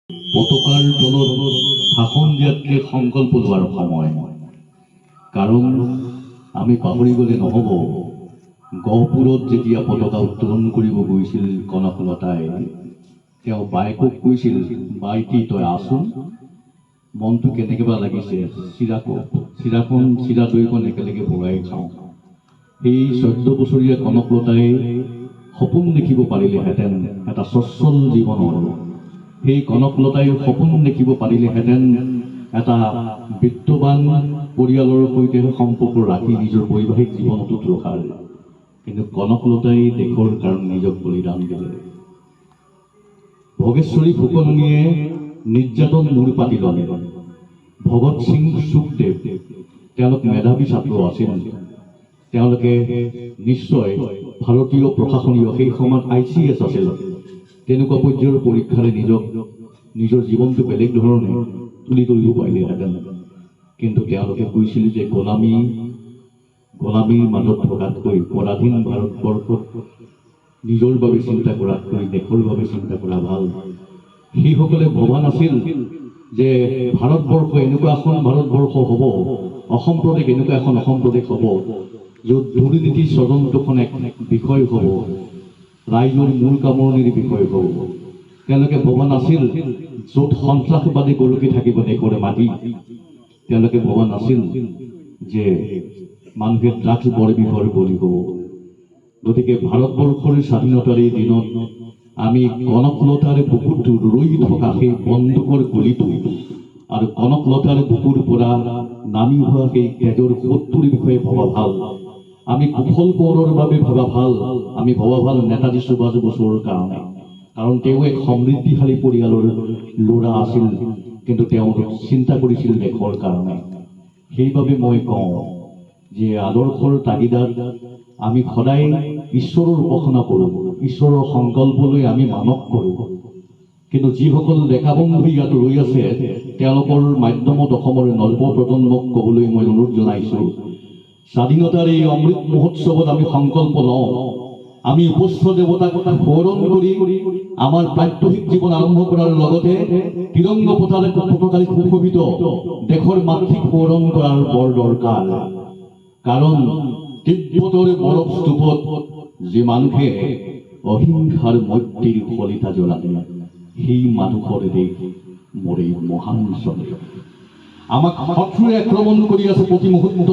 পতাকাৰ তলত ভাষণ দিয়াতকৈ সংকল্প লোৱাৰ সময়। কাৰণ আমি পাহৰি গ'লে নহ'ব, গহপুৰত যেতিয়া পতাকা উত্তোলন কৰিব গৈছিল কনকলতাই, তেওঁ বায়েকক কৈছিল, বাইটি তই আছোন, মনটো কেনেকৈ বা লাগিছে, চিৰা দৈকণ একেলগে ভৰাই খাওঁ। সেই 14 বছৰীয়া কনকলতাই সপোন দেখিব পাৰিলেহেঁতেন এটা স্বচ্ছল জীৱনৰ। সেই কনকলতাই সপোন দেখিব পাৰিলেহেঁতেন এটা বিত্তবান পৰিয়ালৰ সৈতে সম্পৰ্ক ৰাখি নিজৰ বৈবাহিক জীৱনটোত ৰখাৰ। কিন্তু কনকলতাই দেশৰ কাৰণে নিজক বলিদান দিলে। ভোগেশ্বৰী ফুকননীয়ে নিৰ্যাতন মূৰ পাতি ল'লে। ভগত সিং, সুখদেৱ তেওঁলোক মেধাৱী ছাত্ৰ আছিল। তেওঁলোকে নিশ্চয় ভাৰতীয় প্ৰশাসনীয়, সেই সময়ত ICS আছিল, তেনেকুৱা পৰ্যায়ৰ পৰীক্ষাৰে নিজৰ জীৱনটো বেলেগ ধৰণে তুলি ধৰিব পাৰিলেহেঁতেন। কিন্তু তেওঁলোকে কৈছিল যে গোলামীৰ মাজত থকাতকৈ পৰাধীন ভাৰতবৰ্ষত নিজৰ বাবে চিন্তা কৰাতকৈ দেশৰ বাবে চিন্তা কৰা ভাল। সেইসকলে ভবা নাছিল যে ভাৰতবৰ্ষ এনেকুৱা এখন ভাৰতবৰ্ষ হ'ব, অসম প্ৰদেশ এনেকুৱা এখন অসম প্ৰদেশ হ'ব, য'ত দুৰ্নীতি তদন্তখন এক বিষয় হ'ব, ৰাইজৰ মূল কামৰণিৰ বিষয় হ'ব। তেওঁলোকে ভবা নাছিল য'ত সন্ত্ৰাসবাদী গৰকি থাকিব দেশৰে মাটি। তেওঁলোকে ভবা নাছিল যে মানুহে ড্ৰাগছ বিষয়ৰ বলি হ'ব। গতিকে ভাৰতবৰ্ষৰ স্বাধীনতাৰ এই দিনত আমি কনকলতাৰ বুকুত ৰৈ থকা সেই বন্দুকৰ গুলীটো আৰু কনকলতাৰ বুকুৰ পৰা নামি হোৱা সেই তেজৰ সোঁতটোৰ বিষয়ে ভবা ভাল। আমি কুশল কোঁৱৰৰ বাবে ভবা ভাল। আমি ভবা ভাল নেতাজী সুভাষ বসুৰ কাৰণে, কাৰণ তেওঁ এক সমৃদ্ধিশালী পৰিয়ালৰ ল'ৰা আছিল, কিন্তু তেওঁ চিন্তা কৰিছিল দেশৰ কাৰণে। সেইবাবে মই কওঁ যে আদৰ্শৰ তাগিদাত আমি সদায় ঈশ্বৰৰ উপাসনা কৰোঁ, ঈশ্বৰৰ সংকল্প লৈ আমি মানস কৰোঁ। কিন্তু যিসকল ডেকা বন্ধু ইয়াত ৰৈ আছে, তেওঁলোকৰ মাধ্যমত অসমৰ নৱ প্ৰজন্মক ক'বলৈ মই অনুৰোধ জনাইছোঁ, স্বাধীনতাৰ এই অমৃত মহোৎসৱত আমি সংকল্প লওঁ। আমি উপস্থ দেৱতাক সোঁৱৰণ কৰি আমাৰ প্ৰাত্যহিক জীৱন আৰম্ভ কৰাৰ লগতে তিৰংগ পতাকাৰে সুশোভিত দেশৰ মাতৃক সোঁৱৰণ কৰাৰ বৰ দৰকাৰ। কাৰণ তিব্বতৰ বৰফ স্তূপত যি মানুহে অহিংসাৰ মৈত্ৰীৰ শলিতা জ্বলালে, সেই মানুহৰ দেশ মোৰ এই মহান চন্দ্ৰ। আমাক শত্ৰুৱে আক্ৰমণ কৰি আছে প্ৰতি মুহূৰ্তত।